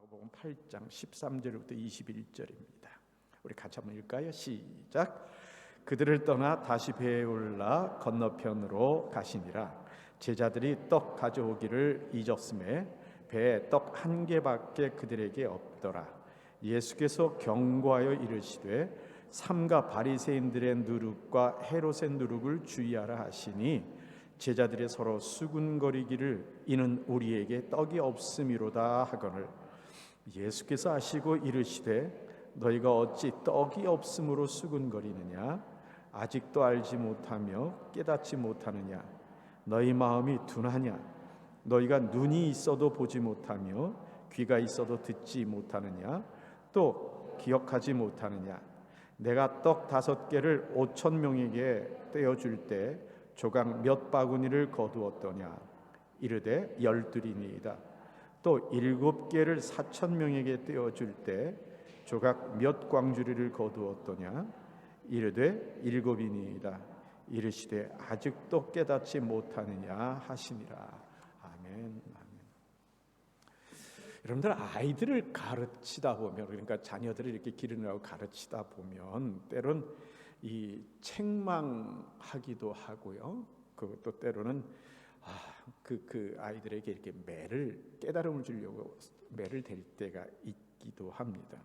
마가복음 8장 13절부터 21절입니다. 우리 같이 한번 읽을까요? 시작. 그들을 떠나 다시 배에 올라 건너편으로 가시니라. 제자들이 떡 가져오기를 잊었음에 배에 떡 한 개밖에 그들에게 없더라. 예수께서 경고하여 이르시되 삼가 바리새인들의 누룩과 헤롯의 누룩을 주의하라 하시니 제자들이 서로 수군거리기를 이는 우리에게 떡이 없음이로다 하거늘 예수께서 아시고 이르시되 너희가 어찌 떡이 없음으로 수군거리느냐 아직도 알지 못하며 깨닫지 못하느냐 너희 마음이 둔하냐 너희가 눈이 있어도 보지 못하며 귀가 있어도 듣지 못하느냐 또 기억하지 못하느냐 내가 떡 5개를 5,000명에게 떼어줄 때 조각 몇 바구니를 거두었더냐 이르되 12이니이다 또 7개를 4,000명에게 떼어줄 때 조각 몇 광주리를 거두었더냐 이르되 7이니이다 이르시되 아직도 깨닫지 못하느냐 하시니라. 아멘. 여러분들 아이들을 가르치다 보면 그러니까 자녀들을 이렇게 기르느라고 가르치다 보면 때론 이 책망하기도 하고요. 그것도 때로는 그 아이들에게 이렇게 깨달음을 주려고 매를 댈 때가 있기도 합니다.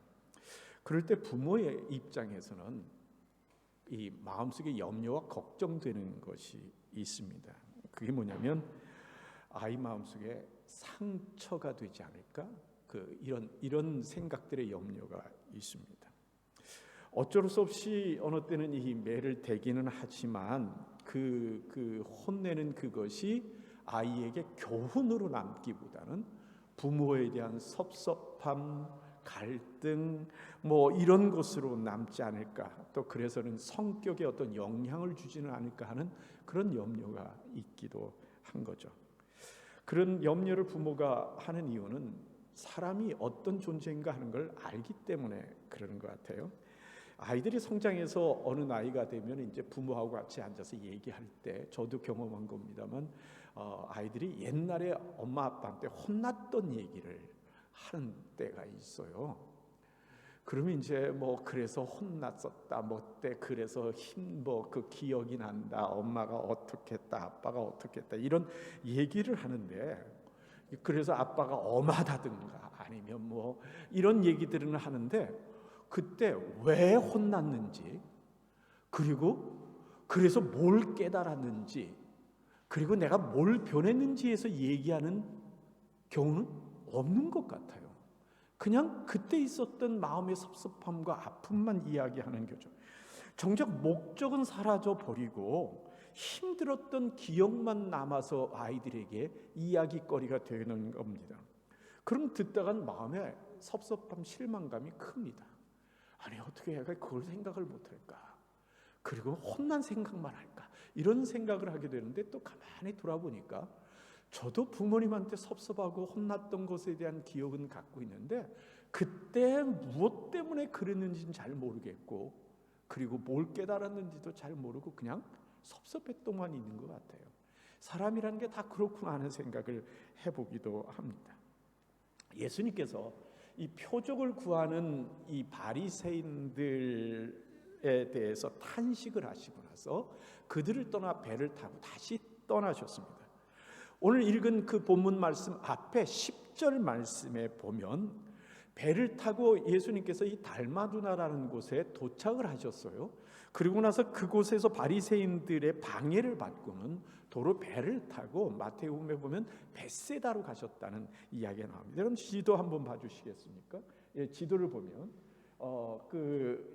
그럴 때 부모의 입장에서는 이 마음속에 염려와 걱정되는 것이 있습니다. 그게 뭐냐면 아이 마음속에 상처가 되지 않을까? 이런 생각들의 염려가 있습니다. 어쩔 수 없이 어느 때는 이 매를 대기는 하지만 그 혼내는 그것이 아이에게 교훈으로 남기보다는 부모에 대한 섭섭함, 갈등 이런 것으로 남지 않을까, 또 그래서는 성격에 어떤 영향을 주지는 않을까 하는 그런 염려가 있기도 한 거죠. 그런 염려를 부모가 하는 이유는 사람이 어떤 존재인가 하는 걸 알기 때문에 그러는 것 같아요. 아이들이 성장해서 어느 나이가 되면 이제 부모하고 같이 앉아서 얘기할 때 저도 경험한 겁니다만 아이들이 옛날에 엄마 아빠한테 혼났던 얘기를 하는 때가 있어요. 그러면 이제 그래서 혼났었다, 때 그래서 그 기억이 난다, 엄마가 어떻게 했다, 아빠가 어떻게 했다 이런 얘기를 하는데 그래서 아빠가 엄하다든가 아니면 이런 얘기들은 하는데 그때 왜 혼났는지 그래서 뭘 깨달았는지 그리고 내가 뭘 변했는지에서 얘기하는 경우는 없는 것 같아요. 그냥 그때 있었던 마음의 섭섭함과 아픔만 이야기하는 거죠. 정작 목적은 사라져 버리고 힘들었던 기억만 남아서 아이들에게 이야기거리가 되는 겁니다. 그럼 듣다간 마음에 섭섭함, 실망감이 큽니다. 아니 어떻게 애가 그걸 생각을 못할까? 그리고 혼난 생각만 할까? 이런 생각을 하게 되는데 또 가만히 돌아보니까 저도 부모님한테 섭섭하고 혼났던 것에 대한 기억은 갖고 있는데 그때 무엇 때문에 그랬는지는 잘 모르겠고 그리고 뭘 깨달았는지도 잘 모르고 그냥 섭섭했동만 있는 것 같아요. 사람이라는 게 다 그렇구나 하는 생각을 해보기도 합니다. 예수님께서 이 표적을 구하는 이 바리새인들에 대해서 탄식을 하시고 나서 그들을 떠나 배를 타고 다시 떠나셨습니다. 오늘 읽은 그 본문 말씀 앞에 10절 말씀에 보면 배를 타고 예수님께서 이 달마누다라는 곳에 도착을 하셨어요. 그리고 나서 그곳에서 바리새인들의 방해를 받고는 도로 배를 타고 마태복음에 보면 벳세다로 가셨다는 이야기가 나옵니다. 여러분 지도 한번 봐주시겠습니까? 지도를 보면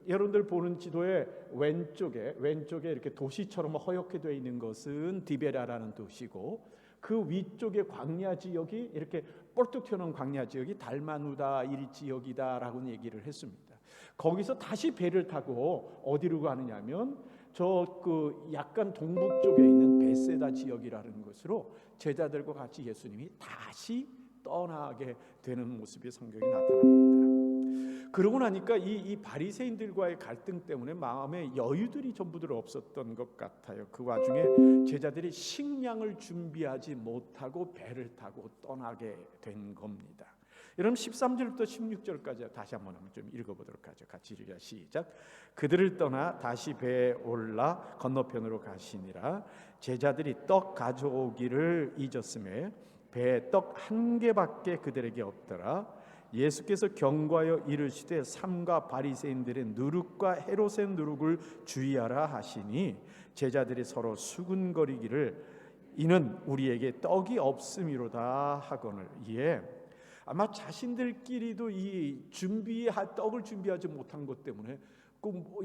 여러분들 보는 지도의 왼쪽에 이렇게 도시처럼 허옇게 되어 있는 것은 디베라라는 도시고 그 위쪽에 광야 지역이 이렇게 뻘뚝 튀어나온 광야 지역이 달마누다 이 지역이다라고 얘기를 했습니다. 거기서 다시 배를 타고 어디로 가느냐면 약간 동북 쪽에 있는 벳세다 지역이라는 것으로 제자들과 같이 예수님이 다시 떠나게 되는 모습이 성경에 나타납니다. 그러고 나니까 이 바리새인들과의 갈등 때문에 마음에 여유들이 전부들 없었던 것 같아요. 그 와중에 제자들이 식량을 준비하지 못하고 배를 타고 떠나게 된 겁니다. 여러분 13절부터 16절까지 다시 한번 좀 읽어보도록 하죠. 같이 읽어요. 시작. 그들을 떠나 다시 배에 올라 건너편으로 가시니라. 제자들이 떡 가져오기를 잊었음에 배에 떡 한 개밖에 그들에게 없더라. 예수께서 경고하여 이르시되 삼가 바리새인들의 누룩과 헤롯의 누룩을 주의하라 하시니 제자들이 서로 수군거리기를 이는 우리에게 떡이 없음이로다 하거늘. 이에 아마 자신들끼리도 이 떡을 준비하지 못한 것 때문에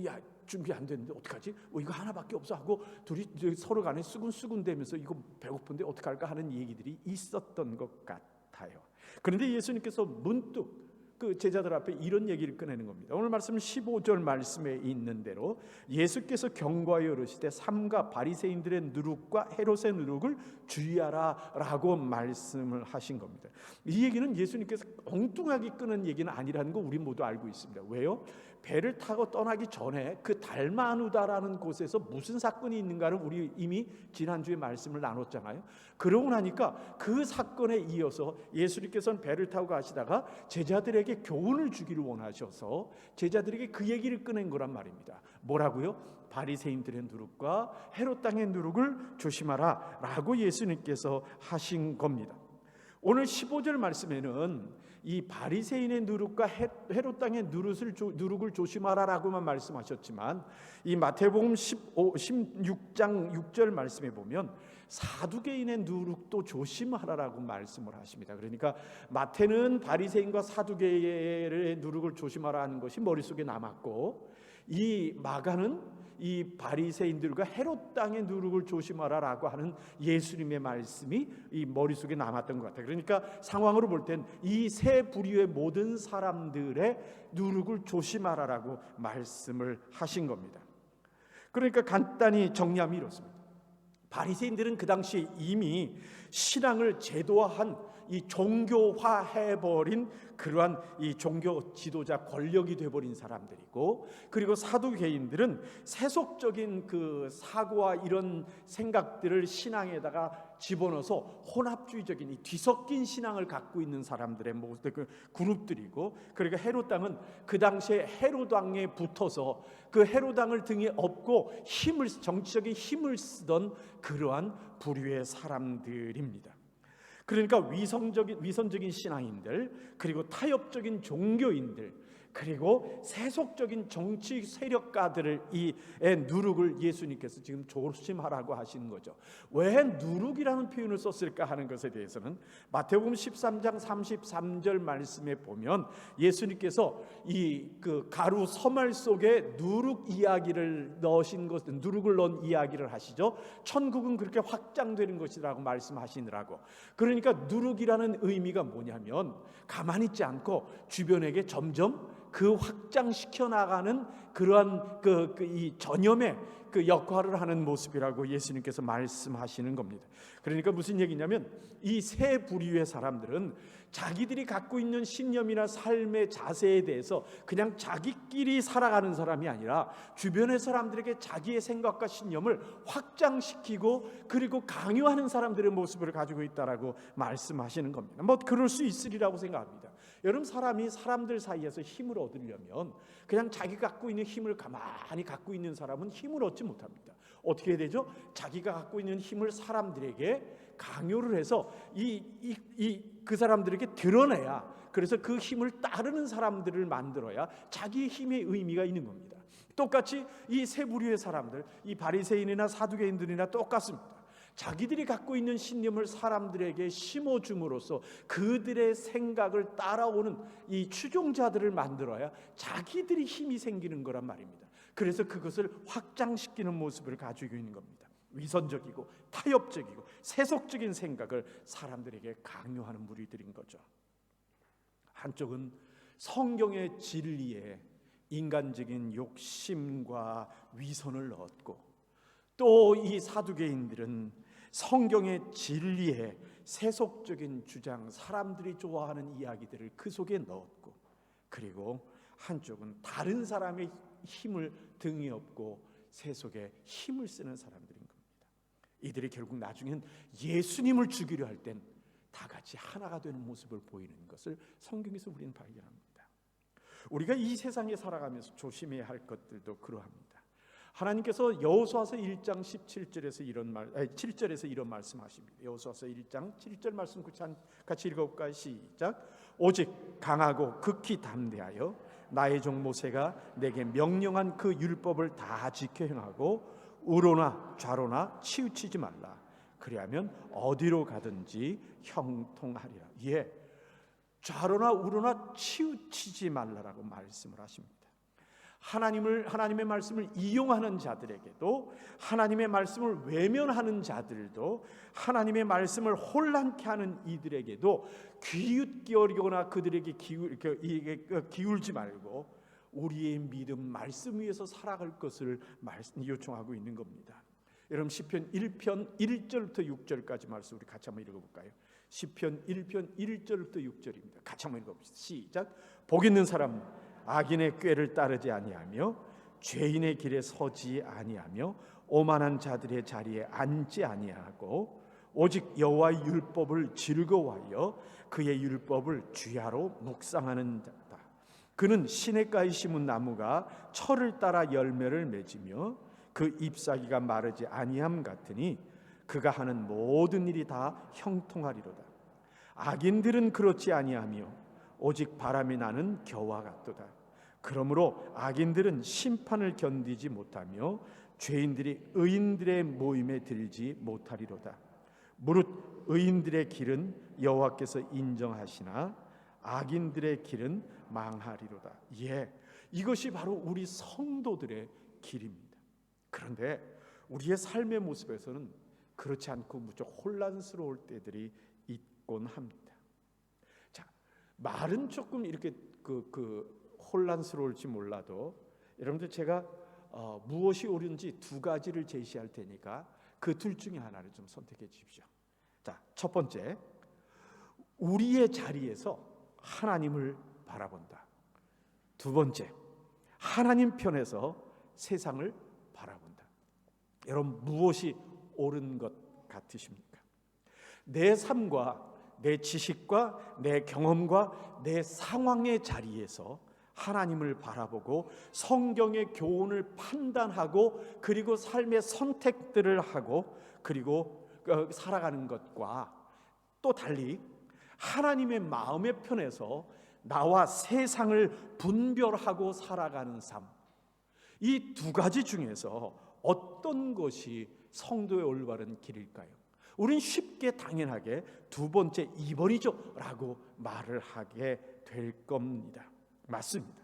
야 준비 안 됐는데 어떡하지? 이거 하나밖에 없어 하고 둘이 서로 간에 수군수군대면서 이거 배고픈데 어떡할까 하는 얘기들이 있었던 것 같아요. 그런데 예수님께서 문득 그 제자들 앞에 이런 얘기를 꺼내는 겁니다. 오늘 말씀 15절 말씀에 있는 대로 예수께서 경고하여 이르시되 삼가 바리새인들의 누룩과 헤롯의 누룩을 주의하라라고 말씀을 하신 겁니다. 이 얘기는 예수님께서 엉뚱하게 끄는 얘기는 아니라는 거 우리 모두 알고 있습니다. 왜요? 배를 타고 떠나기 전에 그 달마누다라는 곳에서 무슨 사건이 있는가를 우리 이미 지난주에 말씀을 나눴잖아요. 그러고 나니까 그 사건에 이어서 예수님께서는 배를 타고 가시다가 제자들에게 교훈을 주기를 원하셔서 제자들에게 그 얘기를 꺼낸 거란 말입니다. 뭐라고요? 바리새인들의 누룩과 헤롯 땅의 누룩을 조심하라 라고 예수님께서 하신 겁니다. 오늘 15절 말씀에는 이 바리새인의 누룩과 헤롯 땅의 누룩을 조심하라라고만 말씀하셨지만 이 마태복음 16장 6절 말씀에 보면 사두개인의 누룩도 조심하라라고 말씀을 하십니다. 그러니까 마태는 바리새인과 사두개인의 누룩을 조심하라 하는 것이 머릿속에 남았고 이 마가는 이 바리새인들과 헤롯 땅의 누룩을 조심하라라고 하는 예수님의 말씀이 이 머릿속에 남았던 것 같아요. 그러니까 상황으로 볼 땐 이 세 부류의 모든 사람들의 누룩을 조심하라라고 말씀을 하신 겁니다. 그러니까 간단히 정리하면 이렇습니다. 바리새인들은 그 당시에 이미 신앙을 제도화한 이 종교화해버린 그러한 이 종교 지도자 권력이 돼버린 사람들이고, 그리고 사두개인들은 세속적인 그 사고와 이런 생각들을 신앙에다가 집어넣어서 혼합주의적인 이 뒤섞인 신앙을 갖고 있는 사람들의 그 그룹들이고, 그러니까 헤롯 왕은 그 당시에 헤롯 왕에 붙어서 그 헤롯 왕을 등에 업고 정치적인 힘을 쓰던 그러한 부류의 사람들입니다. 그러니까 위선적인 신앙인들, 그리고 타협적인 종교인들, 그리고 세속적인 정치 세력가들의 누룩을 예수님께서 지금 조심하라고 하시는 거죠. 왜 누룩이라는 표현을 썼을까 하는 것에 대해서는 마태복음 13장 33절 말씀에 보면 예수님께서 그 가루 서말 속에 누룩 이야기를 누룩을 넣은 이야기를 하시죠. 천국은 그렇게 확장되는 것이라고 말씀하시느라고. 그러니까 누룩이라는 의미가 뭐냐면 가만히 있지 않고 주변에게 점점 그 확장시켜 나가는 그러한 이 전염의 그 역할을 하는 모습이라고 예수님께서 말씀하시는 겁니다. 그러니까 무슨 얘기냐면 이 세 부류의 사람들은 자기들이 갖고 있는 신념이나 삶의 자세에 대해서 그냥 자기끼리 살아가는 사람이 아니라 주변의 사람들에게 자기의 생각과 신념을 확장시키고 그리고 강요하는 사람들의 모습을 가지고 있다라고 말씀하시는 겁니다. 뭐 그럴 수 있으리라고 생각합니다. 여러분, 사람이 사람들 사이에서 힘을 얻으려면 그냥 자기 갖고 있는 힘을 가만히 갖고 있는 사람은 힘을 얻지 못합니다. 어떻게 해야 되죠? 자기가 갖고 있는 힘을 사람들에게 강요를 해서 그 사람들에게 드러내야, 그래서 그 힘을 따르는 사람들을 만들어야 자기의 힘의 의미가 있는 겁니다. 똑같이 이 세 부류의 사람들, 이 바리새인이나 사두개인들이나 똑같습니다. 자기들이 갖고 있는 신념을 사람들에게 심어줌으로써 그들의 생각을 따라오는 이 추종자들을 만들어야 자기들이 힘이 생기는 거란 말입니다. 그래서 그것을 확장시키는 모습을 가지고 있는 겁니다. 위선적이고 타협적이고 세속적인 생각을 사람들에게 강요하는 무리들인 거죠. 한쪽은 성경의 진리에 인간적인 욕심과 위선을 넣었고, 또 이 사두개인들은 성경의 진리에 세속적인 주장, 사람들이 좋아하는 이야기들을 그 속에 넣었고, 그리고 한쪽은 다른 사람의 힘을 등에 업고 세속에 힘을 쓰는 사람들인 겁니다. 이들이 결국 나중엔 예수님을 죽이려 할 땐 다 같이 하나가 되는 모습을 보이는 것을 성경에서 우리는 발견합니다. 우리가 이 세상에 살아가면서 조심해야 할 것들도 그러합니다. 하나님께서 여호수아서 1장 7절에서 이런 말씀하십니다. 여호수아서 1장 7절 말씀 같이 읽어볼까요? 시작. 오직 강하고 극히 담대하여 나의 종 모세가 내게 명령한 그 율법을 다 지켜 행하고 우로나 좌로나 치우치지 말라. 그리하면 어디로 가든지 형통하리라. 예, 좌로나 우로나 치우치지 말라라고 말씀을 하십니다. 하나님의 말씀을 이용하는 자들에게도, 하나님의 말씀을 외면하는 자들도, 하나님의 말씀을 혼란케 하는 이들에게도 기웃기어리거나 그들에게 기울지 말고 우리의 믿음 말씀 위에서 살아갈 것을 요청하고 있는 겁니다. 여러분 시편 1편 1절부터 6절까지 말씀 우리 같이 한번 읽어볼까요? 시편 1편 1절부터 6절입니다. 같이 한번 읽어봅시다. 시작. 복 있는 사람 악인의 꾀를 따르지 아니하며 죄인의 길에 서지 아니하며 오만한 자들의 자리에 앉지 아니하고 오직 여호와의 율법을 즐거워하여 그의 율법을 주야로 묵상하는 자다. 그는 시냇가에 심은 나무가 철을 따라 열매를 맺으며 그 잎사귀가 마르지 아니함 같으니 그가 하는 모든 일이 다 형통하리로다. 악인들은 그렇지 아니하며 오직 바람이 나는 겨와 같도다. 그러므로 악인들은 심판을 견디지 못하며 죄인들이 의인들의 모임에 들지 못하리로다. 무릇 의인들의 길은 여호와께서 인정하시나 악인들의 길은 망하리로다. 예, 이것이 바로 우리 성도들의 길입니다. 그런데 우리의 삶의 모습에서는 그렇지 않고 무척 혼란스러울 때들이 있곤 합니다. 자, 말은 조금 이렇게 혼란스러울지 몰라도 여러분들 제가 무엇이 옳은지 두 가지를 제시할 테니까 그 둘 중에 하나를 좀 선택해 주십시오. 자, 첫 번째, 우리의 자리에서 하나님을 바라본다. 두 번째, 하나님 편에서 세상을 바라본다. 여러분 무엇이 옳은 것 같으십니까? 내 삶과 내 지식과 내 경험과 내 상황의 자리에서 하나님을 바라보고 성경의 교훈을 판단하고 그리고 삶의 선택들을 하고 그리고 살아가는 것과 또 달리 하나님의 마음의 편에서 나와 세상을 분별하고 살아가는 삶, 이 두 가지 중에서 어떤 것이 성도의 올바른 길일까요? 우린 쉽게 당연하게 두 번째 2번이죠 라고 말을 하게 될 겁니다. 맞습니다.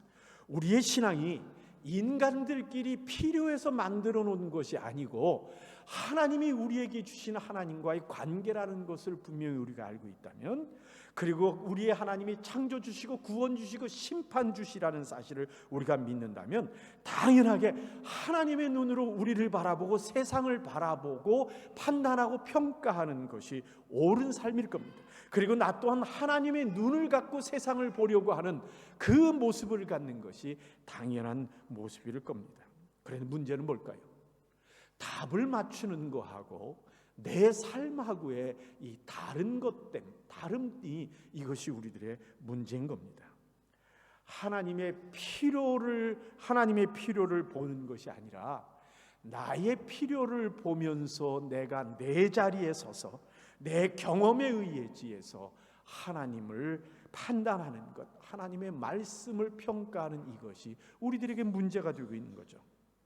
우리의 신앙이 인간들끼리 필요해서 만들어 놓은 것이 아니고 하나님이 우리에게 주신 하나님과의 관계라는 것을 분명히 우리가 알고 있다면, 그리고 우리의 하나님이 창조 주시고 구원 주시고 심판 주시라는 사실을 우리가 믿는다면 당연하게 하나님의 눈으로 우리를 바라보고 세상을 바라보고 판단하고 평가하는 것이 옳은 삶일 겁니다. 그리고 나 또한 하나님의 눈을 갖고 세상을 보려고 하는 그 모습을 갖는 것이 당연한 모습일 겁니다. 그런데 문제는 뭘까요? 답을 맞추는 거하고 내 삶하고의 이 다른 것 때문에, 다름이 이것이 우리들의 문제인 겁니다. 하나님의 필요를 보는 것이 아니라 나의 필요를 보면서 내가 내 자리에 서서 내 경험에 의지해서 하나님을 판단하는 것, 하나님의 말씀을 평가하는 이것이 우리들에게 문제가 되고 있는 거죠.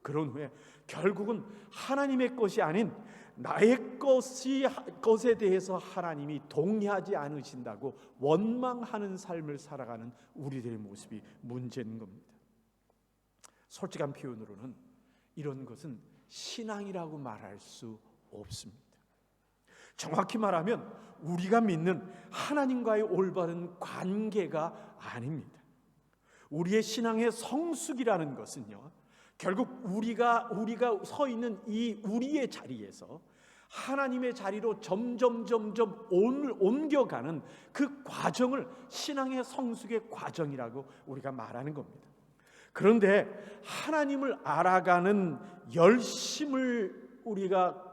그런 후에 결국은 하나님의 것이 아닌 나의 것에 대해서 하나님이 동의하지 않으신다고 원망하는 삶을 살아가는 우리들의 모습이 문제인 겁니다. 솔직한 표현으로는 이런 것은 신앙이라고 말할 수 없습니다. 정확히 말하면 우리가 믿는 하나님과의 올바른 관계가 아닙니다. 우리의 신앙의 성숙이라는 것은요, 결국 우리가 서 있는 이 우리의 자리에서 하나님의 자리로 점점 옮겨가는 그 과정을 신앙의 성숙의 과정이라고 우리가 말하는 겁니다. 그런데 하나님을 알아가는 열심을 우리가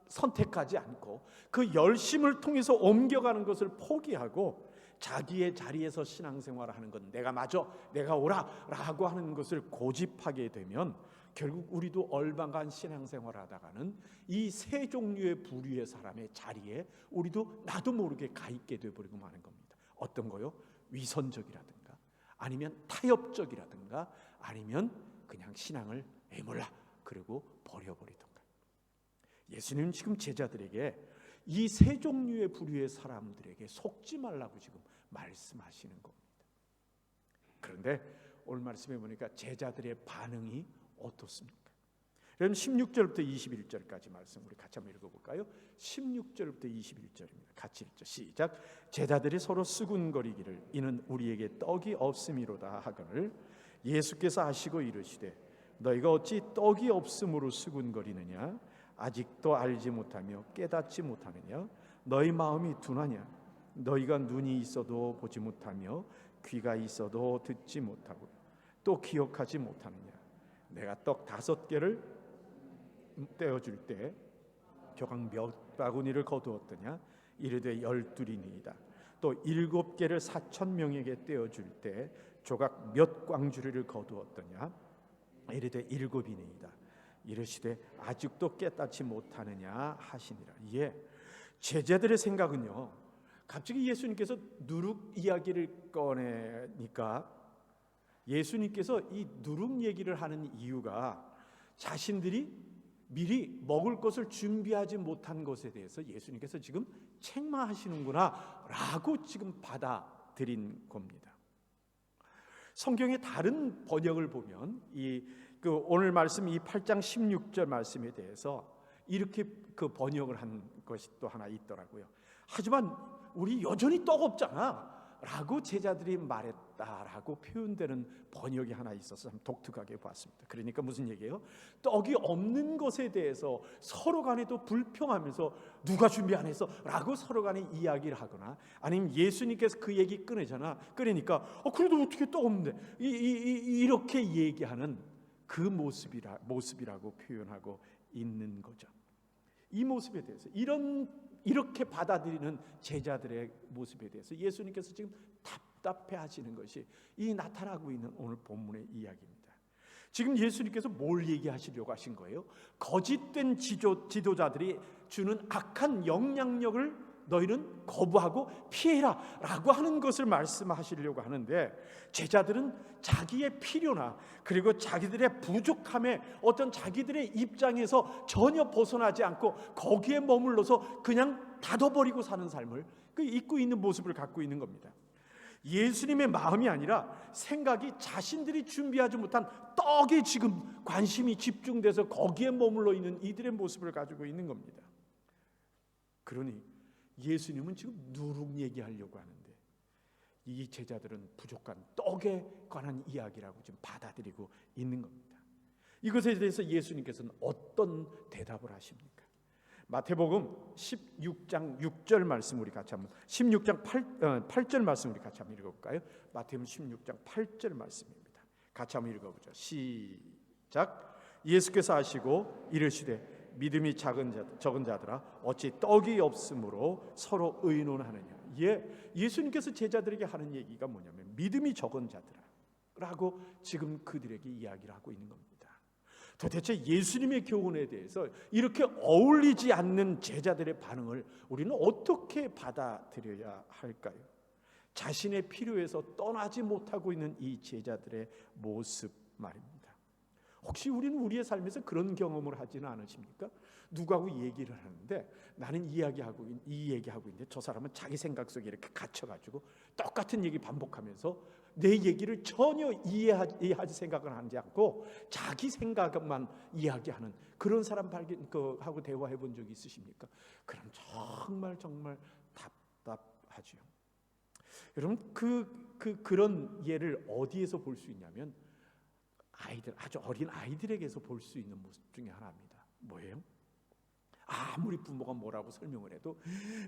선택하지 않고 그 열심을 통해서 옮겨가는 것을 포기하고 자기의 자리에서 신앙생활을 하는 건 내가 맞아, 내가 옳아라고 하는 것을 고집하게 되면 결국 우리도 얼마간 신앙생활을 하다가는 이 세 종류의 부류의 사람의 자리에 우리도 나도 모르게 가 있게 되어버리고 마는 겁니다. 어떤 거요? 위선적이라든가 아니면 타협적이라든가 아니면 그냥 신앙을 몰라 그리고 버려버리던가. 예수님은 지금 제자들에게 이 세 종류의 부류의 사람들에게 속지 말라고 지금 말씀하시는 겁니다. 그런데 오늘 말씀해 보니까 제자들의 반응이 어떻습니까? 여러분 16절부터 21절까지 말씀 우리 같이 한번 읽어볼까요? 16절부터 21절입니다. 같이 읽죠. 시작. 제자들이 서로 수군거리기를 이는 우리에게 떡이 없음이로다 하거늘 예수께서 하시고 이르시되 너희가 어찌 떡이 없음으로 수군거리느냐 아직도 알지 못하며 깨닫지 못하느냐 너희 마음이 둔하냐 너희가 눈이 있어도 보지 못하며 귀가 있어도 듣지 못하고 또 기억하지 못하느냐 내가 떡 5개를 떼어줄 때 조각 몇 바구니를 거두었더냐 이르되 12이니이다 또 7개를 4,000명에게 떼어줄 때 조각 몇 광주리를 거두었더냐 이르되 7이니이다 이르시되 아직도 깨닫지 못하느냐 하시니라. 예, 제자들의 생각은요 갑자기 예수님께서 누룩 이야기를 꺼내니까 예수님께서 이 누룩 얘기를 하는 이유가 자신들이 미리 먹을 것을 준비하지 못한 것에 대해서 예수님께서 지금 책망하시는구나 라고 지금 받아들인 겁니다. 성경의 다른 번역을 보면 오늘 말씀 이 8장 16절 말씀에 대해서 이렇게 그 번역을 한 것이 또 하나 있더라고요. 하지만 우리 여전히 떡 없잖아 라고 제자들이 말했다라고 표현되는 번역이 하나 있어서 참 독특하게 봤습니다. 그러니까 무슨 얘기예요? 떡이 없는 것에 대해서 서로 간에도 불평하면서 누가 준비 안 했어? 라고 서로 간에 이야기를 하거나 아니면 예수님께서 그 얘기 꺼내잖아. 그러니까 그래도 어떻게 떡 없는데 이렇게 얘기하는 그 모습이라고 표현하고 있는 거죠. 이 모습에 대해서 이렇게 받아들이는 제자들의 모습에 대해서 예수님께서 지금 답답해 하시는 것이 이 나타나고 있는 오늘 본문의 이야기입니다. 지금 예수님께서 뭘 얘기하시려고 하신 거예요? 거짓된 지도자들이 주는 악한 영향력을 너희는 거부하고 피해라 라고 하는 것을 말씀하시려고 하는데 제자들은 자기의 필요나 그리고 자기들의 부족함에 어떤 자기들의 입장에서 전혀 벗어나지 않고 거기에 머물러서 그냥 닫아버리고 사는 삶을 잊고 있는 모습을 갖고 있는 겁니다. 예수님의 마음이 아니라 생각이 자신들이 준비하지 못한 떡에 지금 관심이 집중돼서 거기에 머물러 있는 이들의 모습을 가지고 있는 겁니다. 그러니 예수님은 지금 누룩 얘기하려고 하는데 이 제자들은 부족한 떡에 관한 이야기라고 지금 받아들이고 있는 겁니다. 이것에 대해서 예수님께서는 어떤 대답을 하십니까? 마태복음 16장 6절 말씀 우리 같이 한번 16장 8절 말씀 우리 같이 한번 읽어볼까요? 마태복음 16장 8절 말씀입니다. 같이 한번 읽어보죠. 시작. 예수께서 하시고 이르시되 믿음이 적은 자들아 어찌 떡이 없으므로 서로 의논하느냐. 예수님께서 제자들에게 하는 얘기가 뭐냐면 믿음이 적은 자들아라고 지금 그들에게 이야기를 하고 있는 겁니다. 도대체 예수님의 교훈에 대해서 이렇게 어울리지 않는 제자들의 반응을 우리는 어떻게 받아들여야 할까요? 자신의 필요에서 떠나지 못하고 있는 이 제자들의 모습 말입니다. 혹시 우리는 우리의 삶에서 그런 경험을 하지는 않으십니까? 누구하고 얘기를 하는데 나는 이 얘기하고 있는데 저 사람은 자기 생각 속에 이렇게 갇혀가지고 똑같은 얘기 반복하면서 내 얘기를 전혀 이해하지 생각을 하지 않고 자기 생각만 이야기하는 그런 사람 하고 대화해 본 적이 있으십니까? 그럼 정말 답답하죠. 여러분 그런 예를 어디에서 볼 수 있냐면 아주 어린 아이들에게서 볼 수 있는 모습 중에 하나입니다. 뭐예요? 아무리 부모가 뭐라고 설명을 해도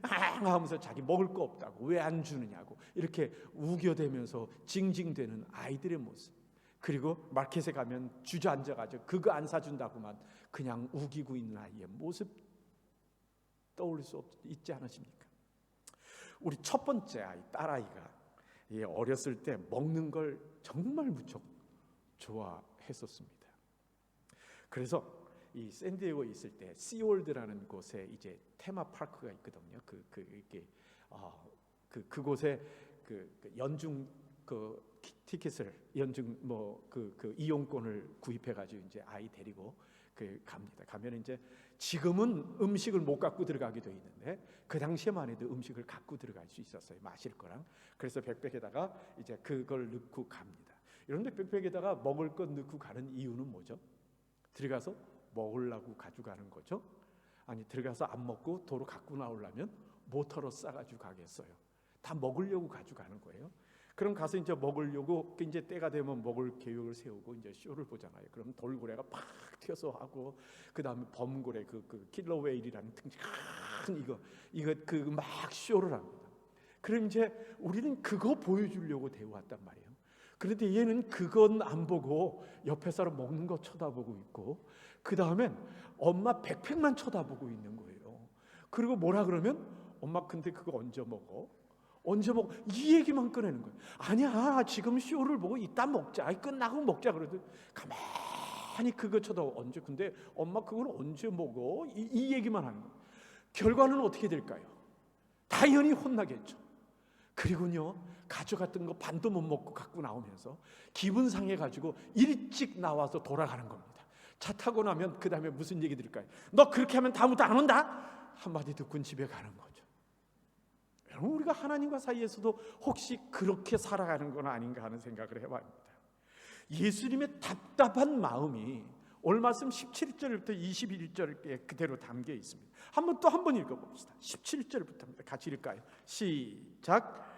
하면서 자기 먹을 거 없다고 왜 안 주느냐고 이렇게 우겨대면서 징징대는 아이들의 모습. 그리고 마켓에 가면 주저앉아가지고 그거 안 사준다고만 그냥 우기고 있는 아이의 모습. 떠올릴 수 있지 않으십니까? 우리 첫 번째 아이, 딸아이가 어렸을 때 먹는 걸 정말 무척 좋아했었습니다. 그래서 이 샌디에고에 있을 때 시월드라는 곳에 이제 테마파크가 있거든요. 그곳에 연중 티켓을 연중 이용권을 구입해 가지고 이제 아이 데리고 갑니다. 가면 이제 지금은 음식을 못 갖고 들어가게 돼 있는데 그 당시에만 해도 음식을 갖고 들어갈 수 있었어요. 마실 거랑. 그래서 백팩에다가 이제 그걸 넣고 갑니다. 그런데 백팩에다가 먹을 것 넣고 가는 이유는 뭐죠? 들어가서 먹으려고 가져가는 거죠? 아니, 들어가서 안 먹고 도로 갖고 나오려면 모터로 싸가지고 가겠어요? 다 먹으려고 가져가는 거예요. 그럼 가서 이제 먹으려고 이제 때가 되면 먹을 계획을 세우고 이제 쇼를 보잖아요. 그럼 돌고래가 팍 튀어서 하고, 그 다음에 범고래 그 킬러 웨일이라는 큰 이거 막 쇼를 합니다. 그럼 이제 우리는 그거 보여주려고 데워왔단 말이에요. 그런데 얘는 그건 안 보고 옆에 사람 먹는 거 쳐다보고 있고, 그 다음엔 엄마 백팩만 쳐다보고 있는 거예요. 그리고 뭐라 그러면 엄마 근데 그거 언제 먹어? 이 얘기만 꺼내는 거예요. 아니야, 지금 쇼를 보고 이따 먹자. 끝나고 먹자. 그래도 가만히 그거 쳐다보고 언제, 근데 엄마 그걸 언제 먹어? 이 얘기만 하는 거예요. 결과는 어떻게 될까요? 당연히 혼나겠죠. 그리고요, 가져갔던 거 반도 못 먹고 갖고 나오면서 기분 상해가지고 일찍 나와서 돌아가는 겁니다. 차 타고 나면 그 다음에 무슨 얘기 들을까요? 너 그렇게 하면 다음부터 안 온다? 한마디 듣고 집에 가는 거죠. 여러분, 우리가 하나님과 사이에서도 혹시 그렇게 살아가는 건 아닌가 하는 생각을 해봅니다. 예수님의 답답한 마음이 오늘 말씀 17절부터 21절에 그대로 담겨 있습니다. 한 번 읽어봅시다. 17절부터입니다. 같이 읽을까요? 시작.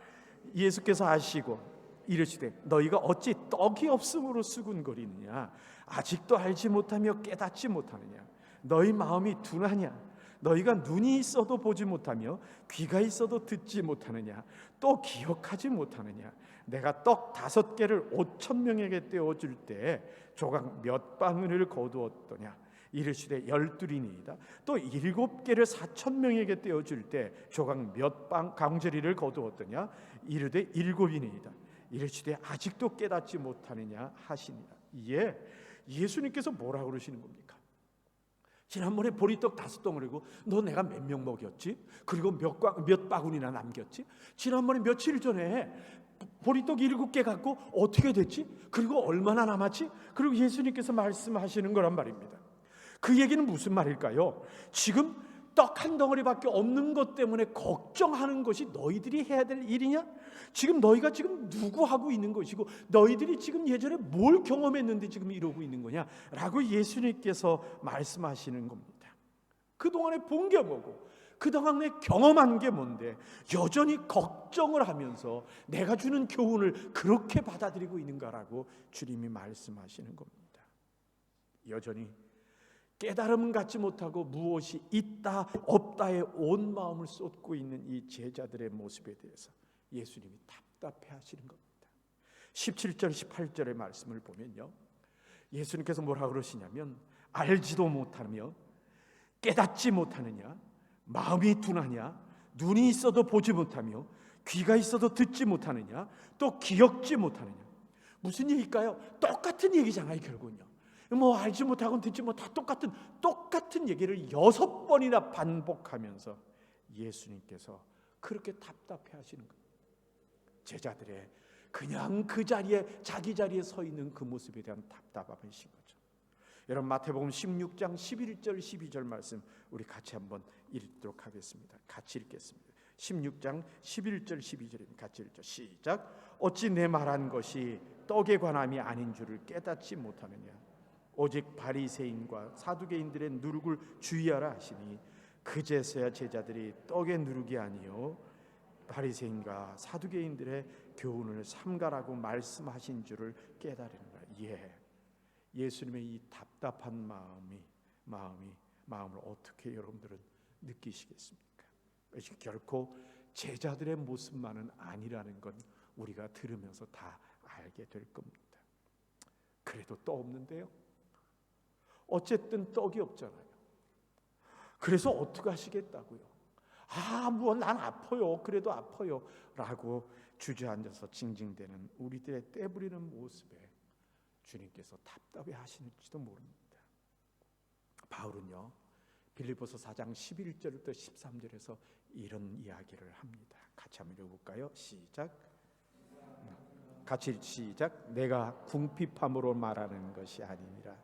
예수께서 하시고 이르시되 너희가 어찌 떡이 없음으로 수군거리느냐? 아직도 알지 못하며 깨닫지 못하느냐? 너희 마음이 둔하냐? 너희가 눈이 있어도 보지 못하며 귀가 있어도 듣지 못하느냐? 또 기억하지 못하느냐? 내가 떡 5개를 5,000명에게 떼어줄 때 조각 몇 방울을 거두었더냐? 이르시되 12이니이다. 또 7개를 4,000명에게 떼어줄 때 조각 몇 강저리를 거두었더냐? 이르되 7이니이다. 이르시되 아직도 깨닫지 못하느냐 하시니라. 이에 예수님께서 뭐라 그러시는 겁니까? 지난번에 보리떡 5덩어리고 너 내가 몇 명 먹였지? 그리고 몇 바구니나 남겼지? 지난번에 며칠 전에 보리떡 7개 갖고 어떻게 됐지? 그리고 얼마나 남았지? 그리고 예수님께서 말씀하시는 거란 말입니다. 그 얘기는 무슨 말일까요? 지금 떡 한 덩어리밖에 없는 것 때문에 걱정하는 것이 너희들이 해야 될 일이냐? 지금 너희가 지금 누구 하고 있는 것이고 너희들이 지금 예전에 뭘 경험했는데 지금 이러고 있는 거냐? 라고 예수님께서 말씀하시는 겁니다. 그동안에 본 게 뭐고 그동안에 경험한 게 뭔데 여전히 걱정을 하면서 내가 주는 교훈을 그렇게 받아들이고 있는가라고 주님이 말씀하시는 겁니다. 여전히 깨달음 갖지 못하고 무엇이 있다 없다에 온 마음을 쏟고 있는 이 제자들의 모습에 대해서 예수님이 답답해 하시는 겁니다. 17절 18절의 말씀을 보면요, 예수님께서 뭐라 그러시냐면 알지도 못하며 깨닫지 못하느냐? 마음이 둔하냐? 눈이 있어도 보지 못하며 귀가 있어도 듣지 못하느냐? 또 기억지 못하느냐? 무슨 얘기일까요? 똑같은 얘기잖아요. 결국은요, 뭐 알지 못하고 듣지 못하고 똑같은 얘기를 6번이나 반복하면서 예수님께서 그렇게 답답해 하시는 거예요. 제자들의 그냥 그 자리에 자기 자리에 서 있는 그 모습에 대한 답답함이신 거죠. 여러분, 마태복음 16장 11절 12절 말씀 우리 같이 한번 읽도록 하겠습니다. 같이 읽겠습니다. 16장 11절 12절입니다. 같이 읽죠. 시작. 어찌 내 말한 것이 떡에 관함이 아닌 줄을 깨닫지 못하느냐? 오직 바리새인과 사두개인들의 누룩을 주의하라 하시니 그제서야 제자들이 떡의 누룩이 아니요 바리새인과 사두개인들의 교훈을 삼가라고 말씀하신 줄을 깨달으니라. 예수님의 이 답답한 마음을 어떻게 여러분들은 느끼시겠습니까? 결코 제자들의 모습만은 아니라는 건 우리가 들으면서 다 알게 될 겁니다. 그래도 또 없는데요. 어쨌든 떡이 없잖아요. 그래서 어떻게 하시겠다고요? 뭐 난 아파요. 그래도 아파요. 라고 주저앉아서 징징대는 우리들의 떼부리는 모습에 주님께서 답답해 하실지도 모릅니다. 바울은요, 빌립보서 4장 11절부터 13절에서 이런 이야기를 합니다. 같이 한번 읽어볼까요? 시작. 같이 시작. 내가 궁핍함으로 말하는 것이 아니니라.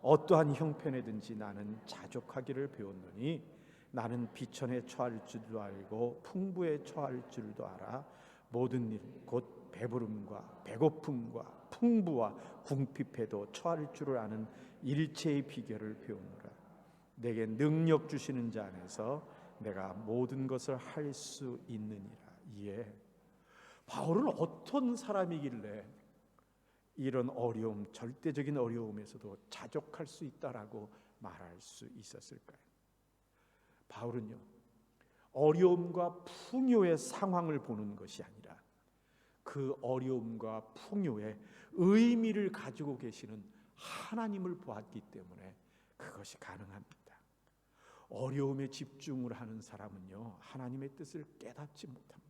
어떠한 형편에든지 나는 자족하기를 배웠노니 나는 비천에 처할 줄도 알고 풍부에 처할 줄도 알아. 모든 일 곧 배부름과 배고픔과 풍부와 궁핍에도 처할 줄을 아는 일체의 비결을 배우노라. 내게 능력 주시는 자 안에서 내가 모든 것을 할 수 있느니라. 이에 바울은 어떤 사람이길래 이런 어려움, 절대적인 어려움에서도 자족할 수 있다라고 말할 수 있었을까요? 바울은요, 어려움과 풍요의 상황을 보는 것이 아니라 그 어려움과 풍요의 의미를 가지고 계시는 하나님을 보았기 때문에 그것이 가능합니다. 어려움에 집중을 하는 사람은요, 하나님의 뜻을 깨닫지 못합니다.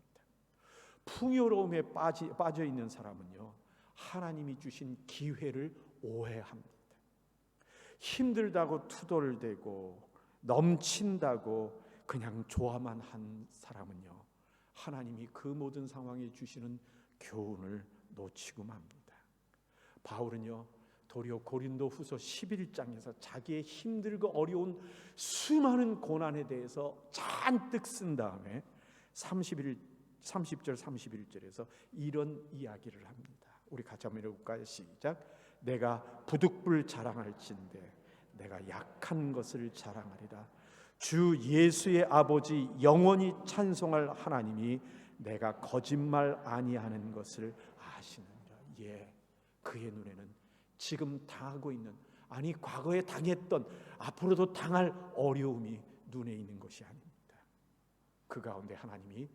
풍요로움에 빠져 있는 사람은요, 하나님이 주신 기회를 오해합니다. 힘들다고 투덜대고 넘친다고 그냥 좋아만 한 사람은요, 하나님이 그 모든 상황에 주시는 교훈을 놓치고 맙니다. 바울은요, 도리어 고린도후서 11장에서 자기의 힘들고 어려운 수많은 고난에 대해서 잔뜩 쓴 다음에 30절 31절에서 이런 이야기를 합니다. 우리 같이 한번 읽어볼까요? 시작. 내가 부득불 자랑할진대 내가 약한 것을 자랑하리라. 주 예수의 아버지 영원히 찬송할 하나님이 내가 거짓말 아니하는 것을 아시느니라. 예, 그의 눈에는 지금 당하고 있는, 아니 과거에 당했던, 앞으로도 당할 어려움이 눈에 있는 것이 아닙니다. 그 가운데 하나님이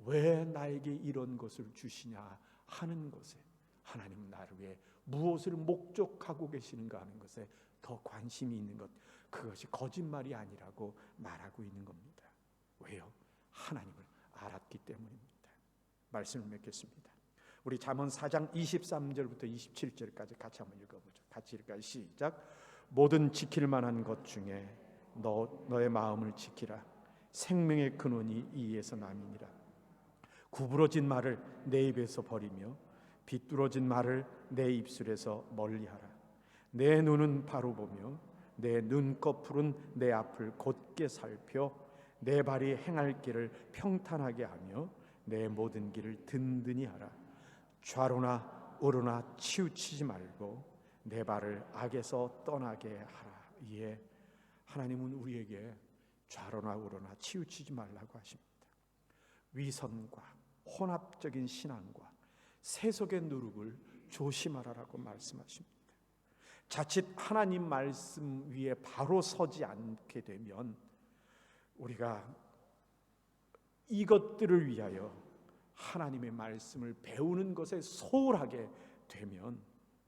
왜 나에게 이런 것을 주시냐 하는 것에, 하나님은 나를 위해 무엇을 목적하고 계시는가 하는 것에 더 관심이 있는 것, 그것이 거짓말이 아니라고 말하고 있는 겁니다. 왜요? 하나님을 알았기 때문입니다. 말씀을 맺겠습니다. 우리 잠언 4장 23절부터 27절까지 같이 한번 읽어보죠. 같이 읽을까요? 시작. 모든 지킬 만한 것 중에 너의 마음을 지키라. 생명의 근원이 이에서 남이니라. 구부러진 말을 내 입에서 버리며 비뚤어진 말을 내 입술에서 멀리하라. 내 눈은 바로 보며 내 눈꺼풀은 내 앞을 곧게 살펴 내 발이 행할 길을 평탄하게 하며 내 모든 길을 든든히 하라. 좌로나 우로나 치우치지 말고 내 발을 악에서 떠나게 하라. 이에 하나님은 우리에게 좌로나 우로나 치우치지 말라고 하십니다. 위선과 혼합적인 신앙과 세속의 누룩을 조심하라라고 말씀하십니다. 자칫 하나님 말씀 위에 바로 서지 않게 되면 우리가 이것들을 위하여 하나님의 말씀을 배우는 것에 소홀하게 되면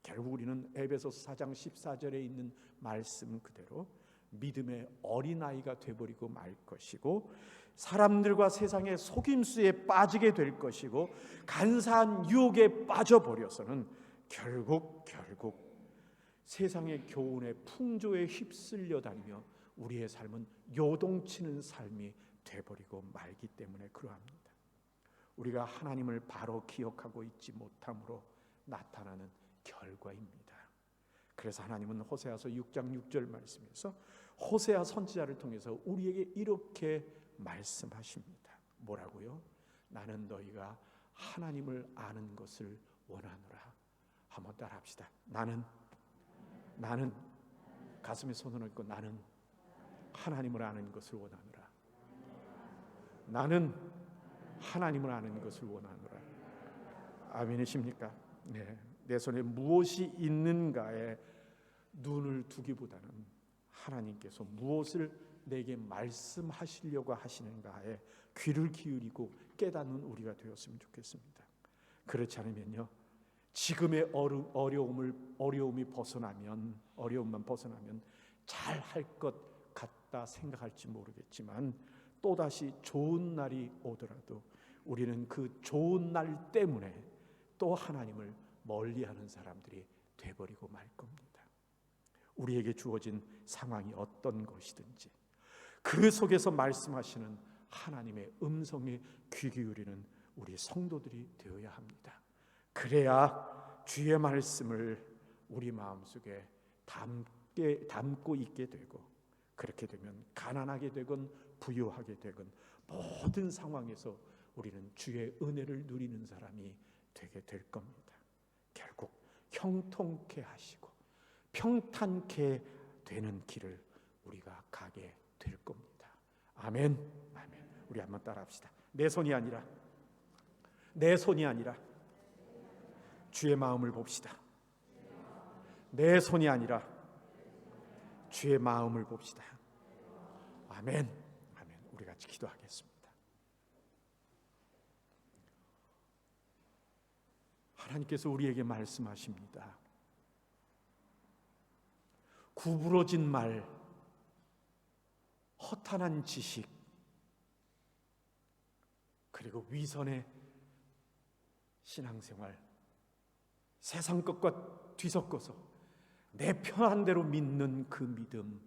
결국 우리는 에베소서 4장 14절에 있는 말씀 그대로 믿음의 어린아이가 되어버리고 말 것이고, 사람들과 세상의 속임수에 빠지게 될 것이고, 간사한 유혹에 빠져버려서는 결국 세상의 교훈의 풍조에 휩쓸려 다니며 우리의 삶은 요동치는 삶이 되어버리고 말기 때문에 그러합니다. 우리가 하나님을 바로 기억하고 있지 못함으로 나타나는 결과입니다. 그래서 하나님은 호세아서 6장 6절 말씀에서 호세아 선지자를 통해서 우리에게 이렇게 말씀하십니다. 뭐라고요? 나는 너희가 하나님을 아는 것을 원하노라. 한번 따라합시다. 나는 가슴에 손을 얹고 나는 하나님을 아는 것을 원하노라. 나는 하나님을 아는 것을 원하노라. 아멘이십니까? 네. 내 손에 무엇이 있는가에 눈을 두기보다는 하나님께서 무엇을 내게 말씀하시려고 하시는가에 귀를 기울이고 깨닫는 우리가 되었으면 좋겠습니다. 그렇지 않으면요, 지금의 어려움만 벗어나면 잘 할 것 같다 생각할지 모르겠지만 또다시 좋은 날이 오더라도 우리는 그 좋은 날 때문에 또 하나님을 멀리하는 사람들이 돼버리고 말 겁니다. 우리에게 주어진 상황이 어떤 것이든지 그 속에서 말씀하시는 하나님의 음성에 귀 기울이는 우리 성도들이 되어야 합니다. 그래야 주의 말씀을 우리 마음속에 담고 있게 되고, 그렇게 되면 가난하게 되건 부유하게 되건 모든 상황에서 우리는 주의 은혜를 누리는 사람이 되게 될 겁니다. 결국 형통케 하시고 평탄케 되는 길을 우리가 가게 될 겁니다. 아멘. 아멘. 우리 한번 따라합시다. 내 손이 아니라 주의 마음을 봅시다. 내 손이 아니라 주의 마음을 봅시다. 아멘. 아멘. 우리 같이 기도하겠습니다. 하나님께서 우리에게 말씀하십니다. 구부러진 말, 허탄한 지식, 그리고 위선의 신앙생활, 세상 것과 뒤섞어서 내 편한 대로 믿는 그 믿음,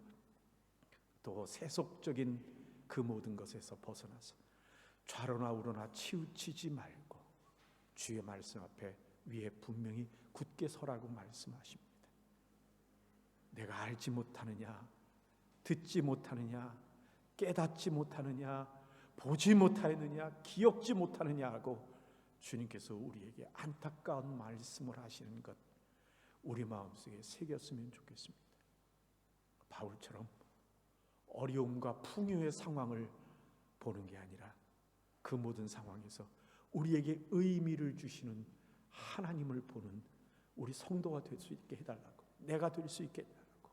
또 세속적인 그 모든 것에서 벗어나서 좌로나 우로나 치우치지 말고 주의 말씀 앞에 위에 분명히 굳게 서라고 말씀하십니다. 내가 알지 못하느냐, 듣지 못하느냐, 깨닫지 못하느냐, 보지 못하느냐, 기억지 못하느냐 하고 주님께서 우리에게 안타까운 말씀을 하시는 것, 우리 마음속에 새겼으면 좋겠습니다. 바울처럼 어려움과 풍요의 상황을 보는 게 아니라 그 모든 상황에서 우리에게 의미를 주시는 하나님을 보는 우리 성도가 될 수 있게 해달라고, 내가 될 수 있게 해달라고,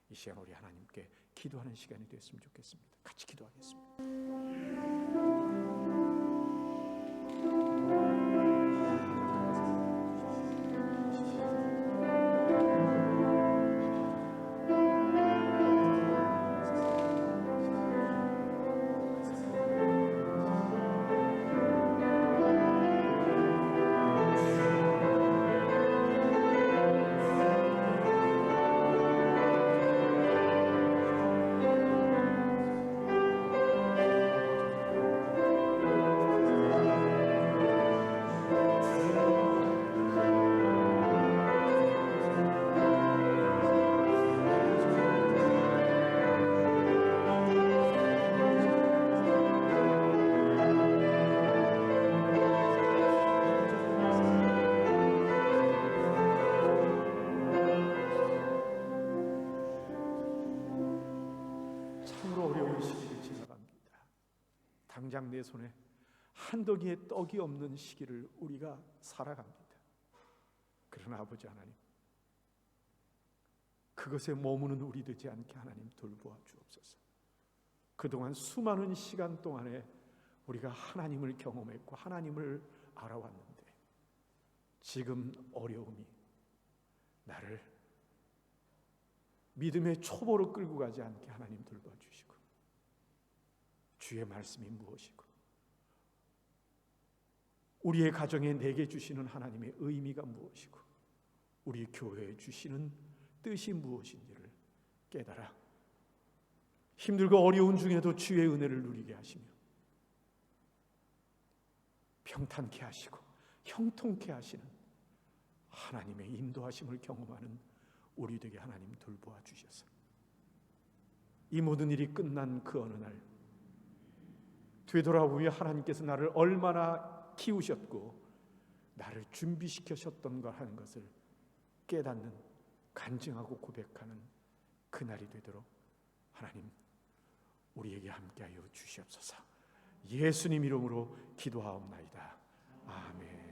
이 시간 우리 하나님께 기도하는 시간이 됐으면 좋겠습니다. 같이 기도하겠습니다. 당장 내 손에 한 덩이의 떡이 없는 시기를 우리가 살아갑니다. 그러나 아버지 하나님, 그것에 머무는 우리 되지 않게 하나님 돌보아 주옵소서. 그동안 수많은 시간 동안에 우리가 하나님을 경험했고 하나님을 알아왔는데 지금 어려움이 나를 믿음의 초보로 끌고 가지 않게 하나님 돌봐 주시고, 주의 말씀이 무엇이고 우리의 가정에 내게 주시는 하나님의 의미가 무엇이고 우리 교회에 주시는 뜻이 무엇인지를 깨달아 힘들고 어려운 중에도 주의 은혜를 누리게 하시며 평탄케 하시고 형통케 하시는 하나님의 인도하심을 경험하는 우리 되게 하나님 돌보아 주셔서 이 모든 일이 끝난 그 어느 날 되돌아보며 하나님께서 나를 얼마나 키우셨고 나를 준비시키셨던가 하는 것을 깨닫는, 간증하고 고백하는 그날이 되도록 하나님 우리에게 함께하여 주시옵소서. 예수님 이름으로 기도하옵나이다. 아멘.